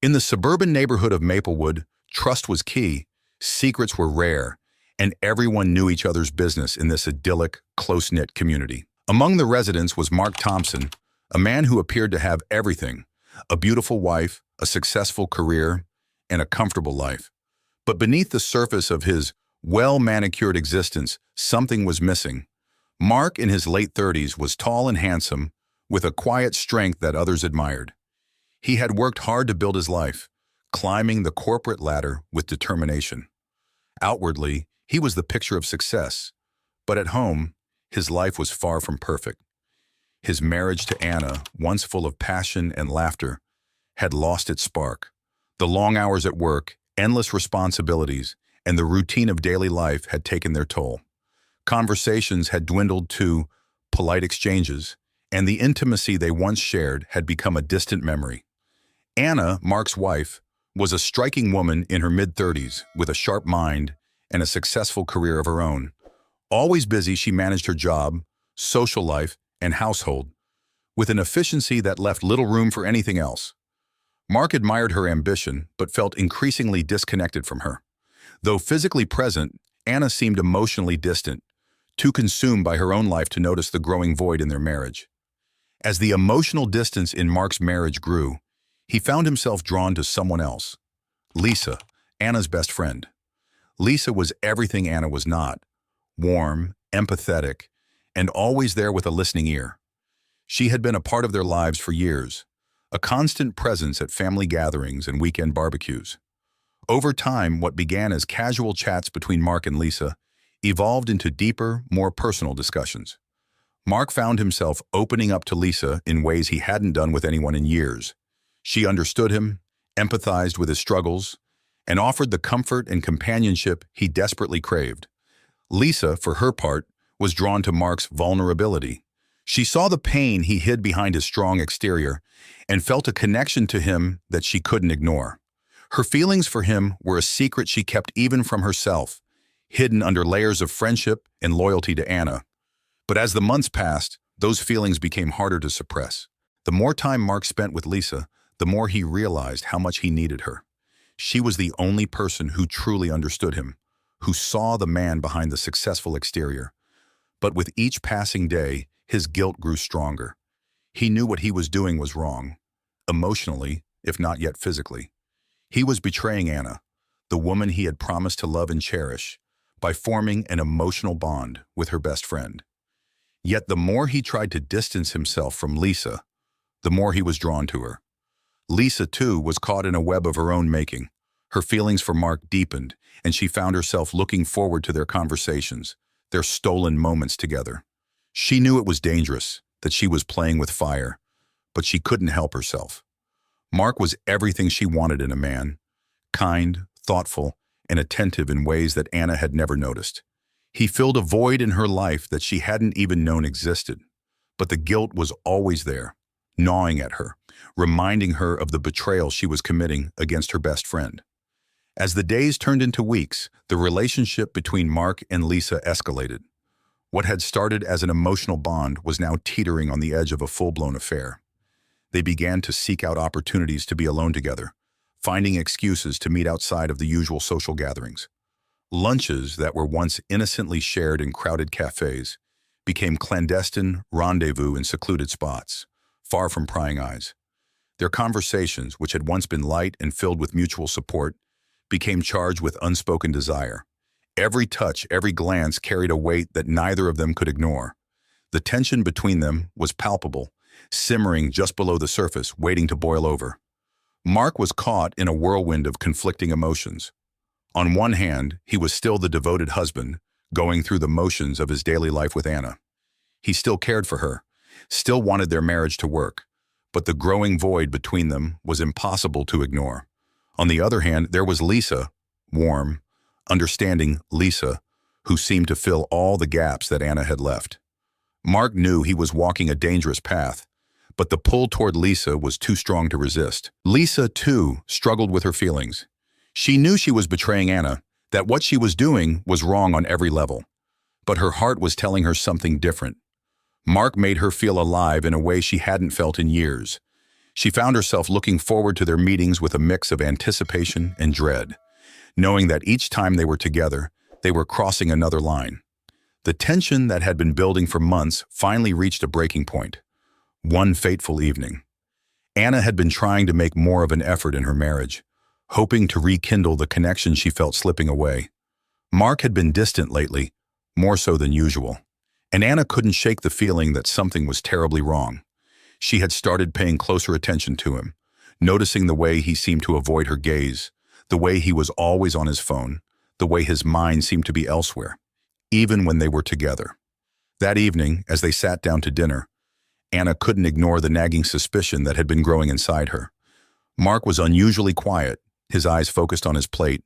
In the suburban neighborhood of Maplewood, trust was key, secrets were rare, and everyone knew each other's business in this idyllic, close-knit community. Among the residents was Mark Thompson, a man who appeared to have everything: a beautiful wife, a successful career, and a comfortable life. But beneath the surface of his well-manicured existence, something was missing. Mark, in his late 30s, was tall and handsome, with a quiet strength that others admired. He had worked hard to build his life, climbing the corporate ladder with determination. Outwardly, he was the picture of success, but at home, his life was far from perfect. His marriage to Anna, once full of passion and laughter, had lost its spark. The long hours at work, endless responsibilities, and the routine of daily life had taken their toll. Conversations had dwindled to polite exchanges, and the intimacy they once shared had become a distant memory. Anna, Mark's wife, was a striking woman in her mid-30s with a sharp mind and a successful career of her own. Always busy, she managed her job, social life, and household with an efficiency that left little room for anything else. Mark admired her ambition, but felt increasingly disconnected from her. Though physically present, Anna seemed emotionally distant, too consumed by her own life to notice the growing void in their marriage. As the emotional distance in Mark's marriage grew, he found himself drawn to someone else: Lisa, Anna's best friend. Lisa was everything Anna was not: warm, empathetic, and always there with a listening ear. She had been a part of their lives for years, a constant presence at family gatherings and weekend barbecues. Over time, what began as casual chats between Mark and Lisa evolved into deeper, more personal discussions. Mark found himself opening up to Lisa in ways he hadn't done with anyone in years. She understood him, empathized with his struggles, and offered the comfort and companionship he desperately craved. Lisa, for her part, was drawn to Mark's vulnerability. She saw the pain he hid behind his strong exterior and felt a connection to him that she couldn't ignore. Her feelings for him were a secret she kept even from herself, hidden under layers of friendship and loyalty to Anna. But as the months passed, those feelings became harder to suppress. The more time Mark spent with Lisa, the more he realized how much he needed her. She was the only person who truly understood him, who saw the man behind the successful exterior. But with each passing day, his guilt grew stronger. He knew what he was doing was wrong, emotionally, if not yet physically. He was betraying Anna, the woman he had promised to love and cherish, by forming an emotional bond with her best friend. Yet the more he tried to distance himself from Lisa, the more he was drawn to her. Lisa, too, was caught in a web of her own making. Her feelings for Mark deepened, and she found herself looking forward to their conversations, their stolen moments together. She knew it was dangerous, that she was playing with fire, but she couldn't help herself. Mark was everything she wanted in a man: kind, thoughtful, and attentive in ways that Anna had never noticed. He filled a void in her life that she hadn't even known existed. But the guilt was always there, gnawing at her, reminding her of the betrayal she was committing against her best friend. As the days turned into weeks, the relationship between Mark and Lisa escalated. What had started as an emotional bond was now teetering on the edge of a full-blown affair. They began to seek out opportunities to be alone together, finding excuses to meet outside of the usual social gatherings. Lunches that were once innocently shared in crowded cafes became clandestine rendezvous in secluded spots, far from prying eyes. Their conversations, which had once been light and filled with mutual support, became charged with unspoken desire. Every touch, every glance carried a weight that neither of them could ignore. The tension between them was palpable, simmering just below the surface, waiting to boil over. Mark was caught in a whirlwind of conflicting emotions. On one hand, he was still the devoted husband, going through the motions of his daily life with Anna. He still cared for her, still wanted their marriage to work, but the growing void between them was impossible to ignore. On the other hand, there was Lisa, warm, understanding Lisa, who seemed to fill all the gaps that Anna had left. Mark knew he was walking a dangerous path, but the pull toward Lisa was too strong to resist. Lisa, too, struggled with her feelings. She knew she was betraying Anna, that what she was doing was wrong on every level. But her heart was telling her something different. Mark made her feel alive in a way she hadn't felt in years. She found herself looking forward to their meetings with a mix of anticipation and dread, knowing that each time they were together, they were crossing another line. The tension that had been building for months finally reached a breaking point. One fateful evening, Anna had been trying to make more of an effort in her marriage, hoping to rekindle the connection she felt slipping away. Mark had been distant lately, more so than usual, and Anna couldn't shake the feeling that something was terribly wrong. She had started paying closer attention to him, noticing the way he seemed to avoid her gaze, the way he was always on his phone, the way his mind seemed to be elsewhere, even when they were together. That evening, as they sat down to dinner, Anna couldn't ignore the nagging suspicion that had been growing inside her. Mark was unusually quiet, his eyes focused on his plate,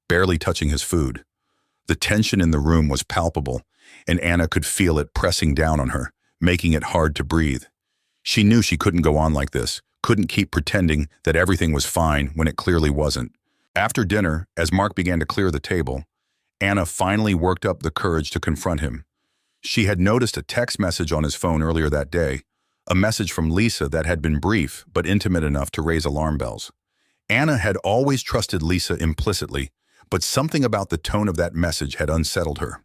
barely touching his food. The tension in the room was palpable, and Anna could feel it pressing down on her, making it hard to breathe. She knew she couldn't go on like this, couldn't keep pretending that everything was fine when it clearly wasn't. After dinner, as Mark began to clear the table, Anna finally worked up the courage to confront him. She had noticed a text message on his phone earlier that day, a message from Lisa that had been brief but intimate enough to raise alarm bells. Anna had always trusted Lisa implicitly, but something about the tone of that message had unsettled her.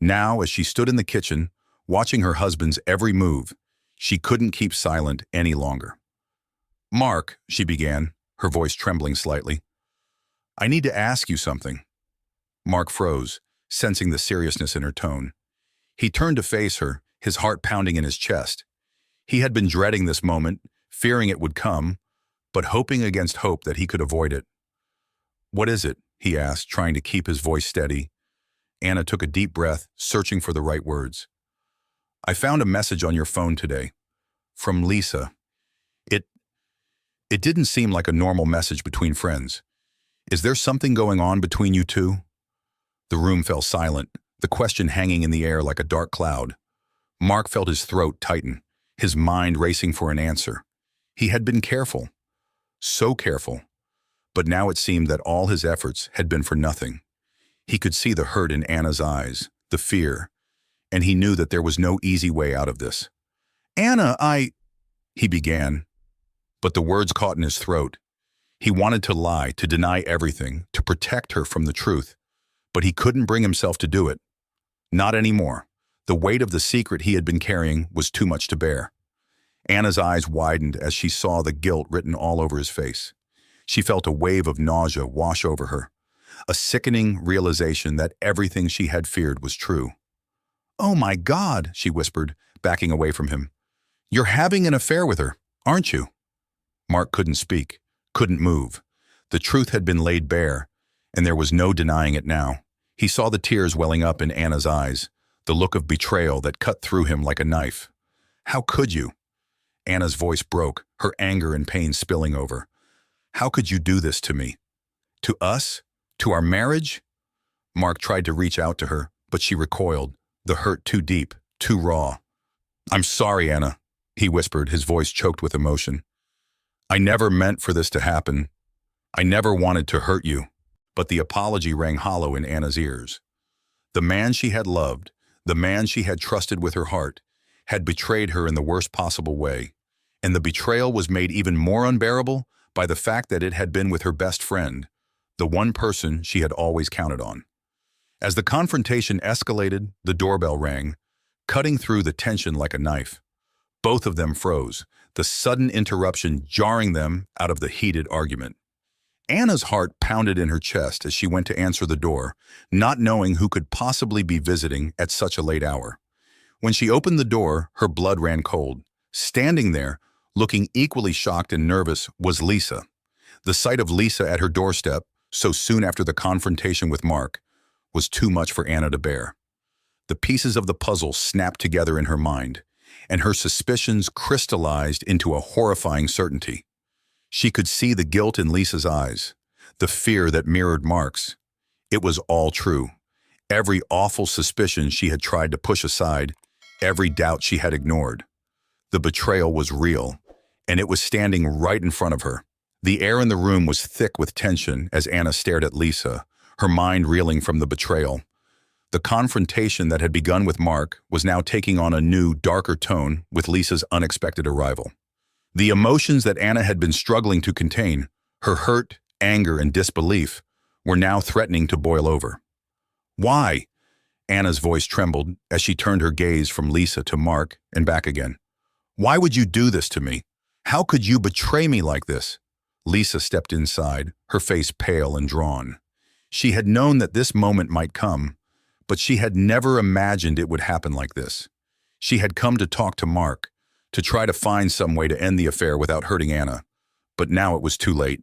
Now, as she stood in the kitchen, watching her husband's every move, she couldn't keep silent any longer. "Mark," she began, her voice trembling slightly, "I need to ask you something." Mark froze, sensing the seriousness in her tone. He turned to face her, his heart pounding in his chest. He had been dreading this moment, fearing it would come, but hoping against hope that he could avoid it. "What is it?" he asked, trying to keep his voice steady. Anna took a deep breath, searching for the right words. "I found a message on your phone today. From Lisa. It didn't seem like a normal message between friends. Is there something going on between you two?" The room fell silent, the question hanging in the air like a dark cloud. Mark felt his throat tighten, his mind racing for an answer. He had been careful. So careful. But now it seemed that all his efforts had been for nothing. He could see the hurt in Anna's eyes, the fear, and he knew that there was no easy way out of this. "Anna, he began, but the words caught in his throat. He wanted to lie, to deny everything, to protect her from the truth, but he couldn't bring himself to do it. Not anymore. The weight of the secret he had been carrying was too much to bear. Anna's eyes widened as she saw the guilt written all over his face. She felt a wave of nausea wash over her, a sickening realization that everything she had feared was true. "Oh my God," she whispered, backing away from him. "You're having an affair with her, aren't you?" Mark couldn't speak, couldn't move. The truth had been laid bare, and there was no denying it now. He saw the tears welling up in Anna's eyes, the look of betrayal that cut through him like a knife. "How could you?" Anna's voice broke, her anger and pain spilling over. "How could you do this to me? To us? To our marriage?" Mark tried to reach out to her, but she recoiled, the hurt too deep, too raw. "I'm sorry, Anna," he whispered, his voice choked with emotion. "I never meant for this to happen. I never wanted to hurt you." But the apology rang hollow in Anna's ears. The man she had loved, the man she had trusted with her heart, had betrayed her in the worst possible way, and the betrayal was made even more unbearable by the fact that it had been with her best friend, the one person she had always counted on. As the confrontation escalated, the doorbell rang, cutting through the tension like a knife. Both of them froze, the sudden interruption jarring them out of the heated argument. Anna's heart pounded in her chest as she went to answer the door, not knowing who could possibly be visiting at such a late hour. When she opened the door, her blood ran cold. Standing there, looking equally shocked and nervous, was Lisa. The sight of Lisa at her doorstep, so soon after the confrontation with Mark, was too much for Anna to bear. The pieces of the puzzle snapped together in her mind, and her suspicions crystallized into a horrifying certainty. She could see the guilt in Lisa's eyes, the fear that mirrored Mark's. It was all true. Every awful suspicion she had tried to push aside, every doubt she had ignored. The betrayal was real, and it was standing right in front of her. The air in the room was thick with tension as Anna stared at Lisa, her mind reeling from the betrayal. The confrontation that had begun with Mark was now taking on a new, darker tone with Lisa's unexpected arrival. The emotions that Anna had been struggling to contain, her hurt, anger, and disbelief, were now threatening to boil over. Why? Anna's voice trembled as she turned her gaze from Lisa to Mark and back again. Why would you do this to me? How could you betray me like this? Lisa stepped inside, her face pale and drawn. She had known that this moment might come, but she had never imagined it would happen like this. She had come to talk to Mark, to try to find some way to end the affair without hurting Anna. But now it was too late.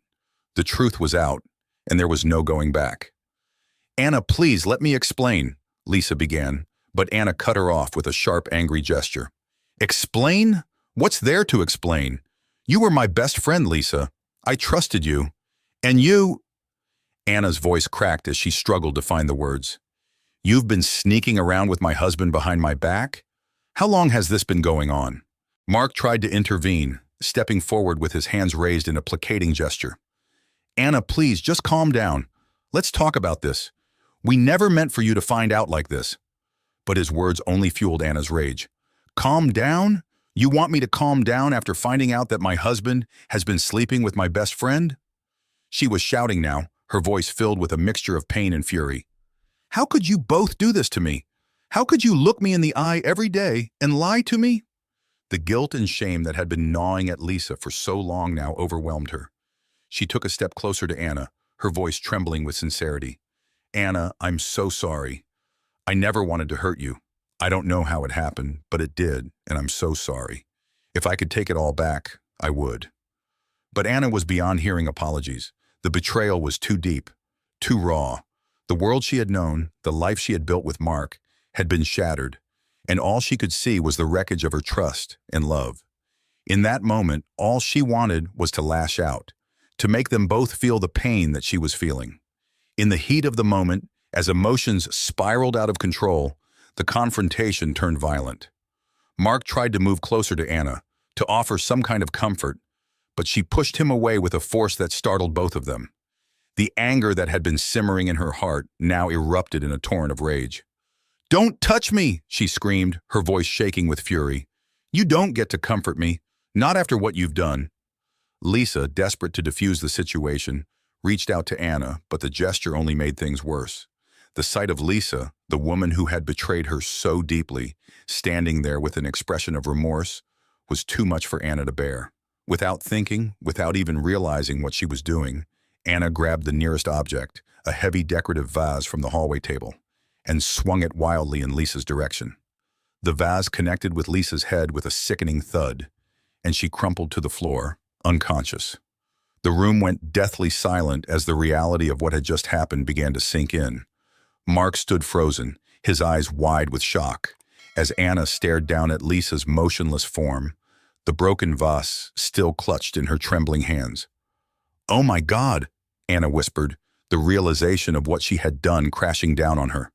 The truth was out, and there was no going back. Anna, please, let me explain, Lisa began, but Anna cut her off with a sharp, angry gesture. Explain? What's there to explain? You were my best friend, Lisa. I trusted you. And you... Anna's voice cracked as she struggled to find the words. You've been sneaking around with my husband behind my back? How long has this been going on? Mark tried to intervene, stepping forward with his hands raised in a placating gesture. Anna, please, just calm down. Let's talk about this. We never meant for you to find out like this. But his words only fueled Anna's rage. Calm down? You want me to calm down after finding out that my husband has been sleeping with my best friend? She was shouting now, her voice filled with a mixture of pain and fury. How could you both do this to me? How could you look me in the eye every day and lie to me? The guilt and shame that had been gnawing at Lisa for so long now overwhelmed her. She took a step closer to Anna, her voice trembling with sincerity. Anna, I'm so sorry. I never wanted to hurt you. I don't know how it happened, but it did, and I'm so sorry. If I could take it all back, I would. But Anna was beyond hearing apologies. The betrayal was too deep, too raw. The world she had known, the life she had built with Mark, had been shattered, and all she could see was the wreckage of her trust and love. In that moment, all she wanted was to lash out, to make them both feel the pain that she was feeling. In the heat of the moment, as emotions spiraled out of control, the confrontation turned violent. Mark tried to move closer to Anna, to offer some kind of comfort, but she pushed him away with a force that startled both of them. The anger that had been simmering in her heart now erupted in a torrent of rage. Don't touch me, she screamed, her voice shaking with fury. You don't get to comfort me, not after what you've done. Lisa, desperate to defuse the situation, reached out to Anna, but the gesture only made things worse. The sight of Lisa, the woman who had betrayed her so deeply, standing there with an expression of remorse, was too much for Anna to bear. Without thinking, without even realizing what she was doing, Anna grabbed the nearest object, a heavy decorative vase from the hallway table, and swung it wildly in Lisa's direction. The vase connected with Lisa's head with a sickening thud, and she crumpled to the floor, unconscious. The room went deathly silent as the reality of what had just happened began to sink in. Mark stood frozen, his eyes wide with shock, as Anna stared down at Lisa's motionless form, the broken vase still clutched in her trembling hands. "Oh my God," Anna whispered, the realization of what she had done crashing down on her.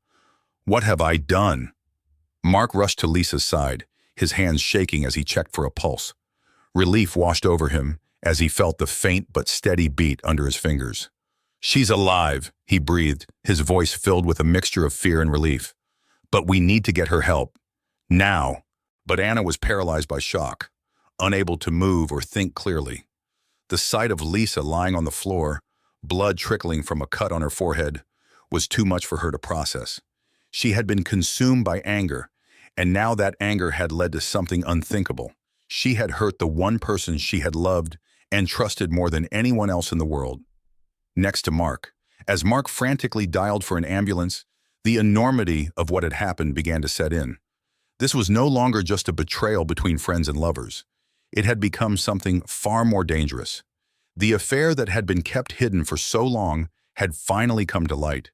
"What have I done?" Mark rushed to Lisa's side, his hands shaking as he checked for a pulse. Relief washed over him as he felt the faint but steady beat under his fingers. "She's alive," he breathed, his voice filled with a mixture of fear and relief. "But we need to get her help. Now." But Anna was paralyzed by shock, unable to move or think clearly. The sight of Lisa lying on the floor, blood trickling from a cut on her forehead, was too much for her to process. She had been consumed by anger, and now that anger had led to something unthinkable. She had hurt the one person she had loved and trusted more than anyone else in the world. Next to Mark, as Mark frantically dialed for an ambulance, the enormity of what had happened began to set in. This was no longer just a betrayal between friends and lovers. It had become something far more dangerous. The affair that had been kept hidden for so long had finally come to light,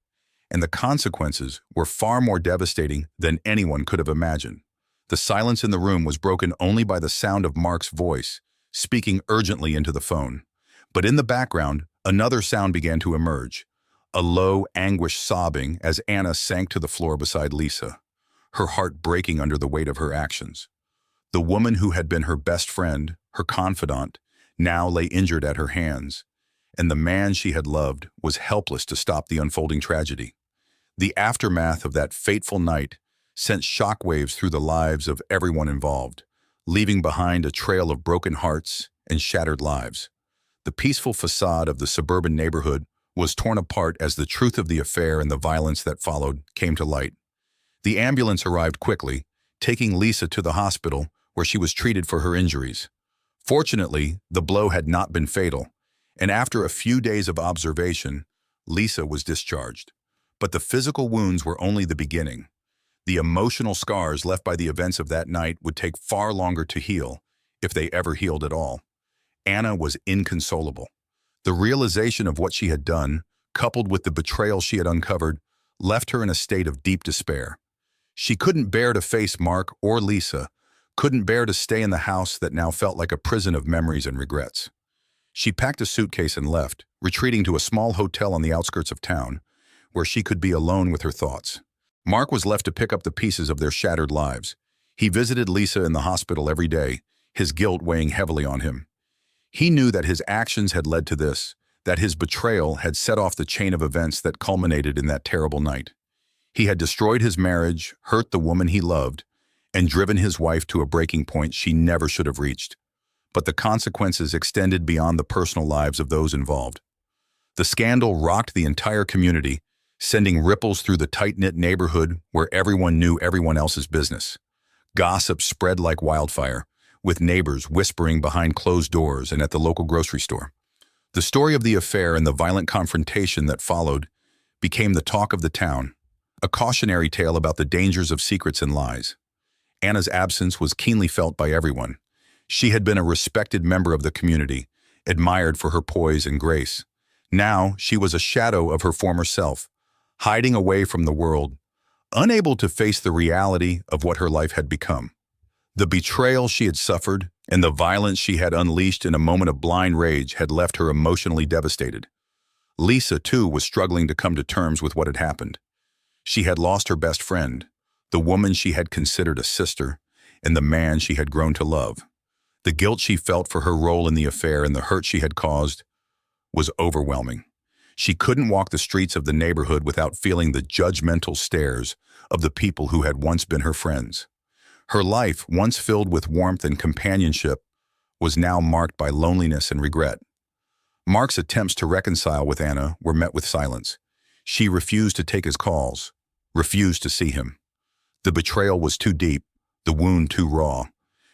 and the consequences were far more devastating than anyone could have imagined. The silence in the room was broken only by the sound of Mark's voice, speaking urgently into the phone. But in the background, another sound began to emerge, a low, anguished sobbing as Anna sank to the floor beside Lisa, her heart breaking under the weight of her actions. The woman who had been her best friend, her confidant, now lay injured at her hands, and the man she had loved was helpless to stop the unfolding tragedy. The aftermath of that fateful night sent shockwaves through the lives of everyone involved, leaving behind a trail of broken hearts and shattered lives. The peaceful facade of the suburban neighborhood was torn apart as the truth of the affair and the violence that followed came to light. The ambulance arrived quickly, taking Lisa to the hospital where she was treated for her injuries. Fortunately, the blow had not been fatal, and after a few days of observation, Lisa was discharged. But the physical wounds were only the beginning. The emotional scars left by the events of that night would take far longer to heal, if they ever healed at all. Anna was inconsolable. The realization of what she had done, coupled with the betrayal she had uncovered, left her in a state of deep despair. She couldn't bear to face Mark or Lisa, couldn't bear to stay in the house that now felt like a prison of memories and regrets. She packed a suitcase and left, retreating to a small hotel on the outskirts of town, where she could be alone with her thoughts. Mark was left to pick up the pieces of their shattered lives. He visited Lisa in the hospital every day, his guilt weighing heavily on him. He knew that his actions had led to this, that his betrayal had set off the chain of events that culminated in that terrible night. He had destroyed his marriage, hurt the woman he loved, and driven his wife to a breaking point she never should have reached. But the consequences extended beyond the personal lives of those involved. The scandal rocked the entire community, sending ripples through the tight-knit neighborhood where everyone knew everyone else's business. Gossip spread like wildfire, with neighbors whispering behind closed doors and at the local grocery store. The story of the affair and the violent confrontation that followed became the talk of the town, a cautionary tale about the dangers of secrets and lies. Anna's absence was keenly felt by everyone. She had been a respected member of the community, admired for her poise and grace. Now she was a shadow of her former self, hiding away from the world, unable to face the reality of what her life had become. The betrayal she had suffered and the violence she had unleashed in a moment of blind rage had left her emotionally devastated. Lisa, too, was struggling to come to terms with what had happened. She had lost her best friend, the woman she had considered a sister, and the man she had grown to love. The guilt she felt for her role in the affair and the hurt she had caused was overwhelming. She couldn't walk the streets of the neighborhood without feeling the judgmental stares of the people who had once been her friends. Her life, once filled with warmth and companionship, was now marked by loneliness and regret. Mark's attempts to reconcile with Anna were met with silence. She refused to take his calls, refused to see him. The betrayal was too deep, the wound too raw.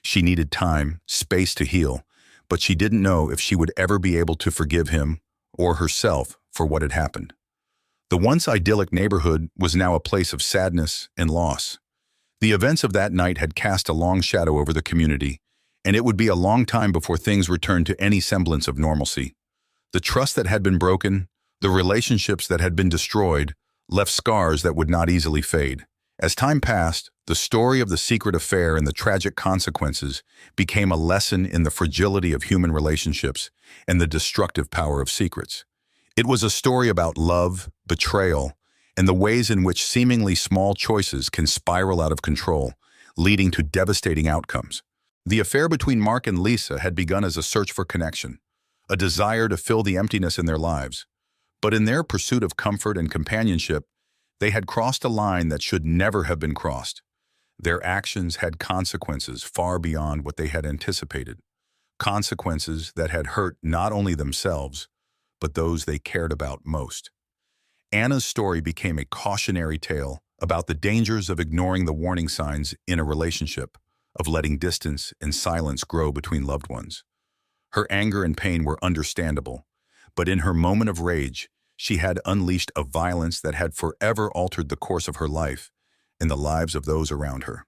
She needed time, space to heal, but she didn't know if she would ever be able to forgive him or herself for what had happened. The once idyllic neighborhood was now a place of sadness and loss. The events of that night had cast a long shadow over the community, and it would be a long time before things returned to any semblance of normalcy. The trust that had been broken, the relationships that had been destroyed, left scars that would not easily fade. As time passed, the story of the secret affair and the tragic consequences became a lesson in the fragility of human relationships and the destructive power of secrets. It was a story about love, betrayal, and the ways in which seemingly small choices can spiral out of control, leading to devastating outcomes. The affair between Mark and Lisa had begun as a search for connection, a desire to fill the emptiness in their lives. But in their pursuit of comfort and companionship, they had crossed a line that should never have been crossed. Their actions had consequences far beyond what they had anticipated, consequences that had hurt not only themselves, but those they cared about most. Anna's story became a cautionary tale about the dangers of ignoring the warning signs in a relationship, of letting distance and silence grow between loved ones. Her anger and pain were understandable, but in her moment of rage, she had unleashed a violence that had forever altered the course of her life and the lives of those around her.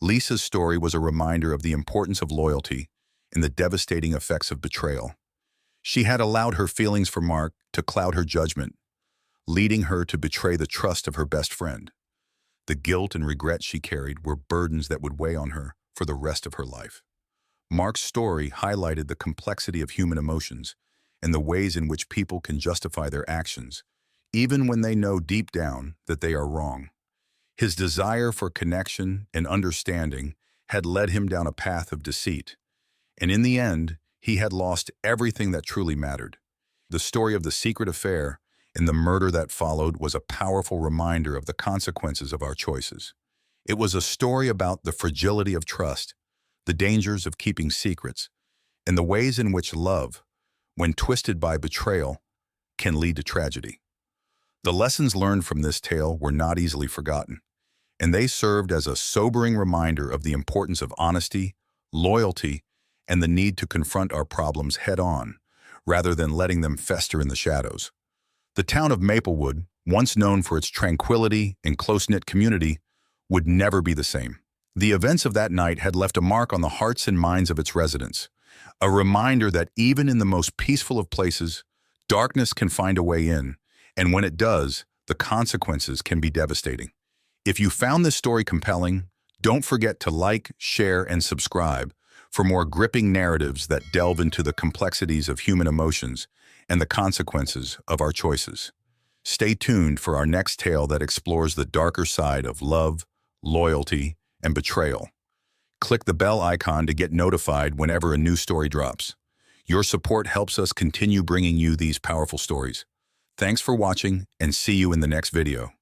Lisa's story was a reminder of the importance of loyalty and the devastating effects of betrayal. She had allowed her feelings for Mark to cloud her judgment, leading her to betray the trust of her best friend. The guilt and regret she carried were burdens that would weigh on her for the rest of her life. Mark's story highlighted the complexity of human emotions and the ways in which people can justify their actions, even when they know deep down that they are wrong. His desire for connection and understanding had led him down a path of deceit, and in the end, he had lost everything that truly mattered. The story of the secret affair and the murder that followed was a powerful reminder of the consequences of our choices. It was a story about the fragility of trust, the dangers of keeping secrets, and the ways in which love, when twisted by betrayal, can lead to tragedy. The lessons learned from this tale were not easily forgotten, and they served as a sobering reminder of the importance of honesty, loyalty, and the need to confront our problems head-on, rather than letting them fester in the shadows. The town of Maplewood, once known for its tranquility and close-knit community, would never be the same. The events of that night had left a mark on the hearts and minds of its residents, a reminder that even in the most peaceful of places, darkness can find a way in, and when it does, the consequences can be devastating. If you found this story compelling, don't forget to like, share, and subscribe for more gripping narratives that delve into the complexities of human emotions and the consequences of our choices. Stay tuned for our next tale that explores the darker side of love, loyalty, and betrayal. Click the bell icon to get notified whenever a new story drops. Your support helps us continue bringing you these powerful stories. Thanks for watching, and see you in the next video.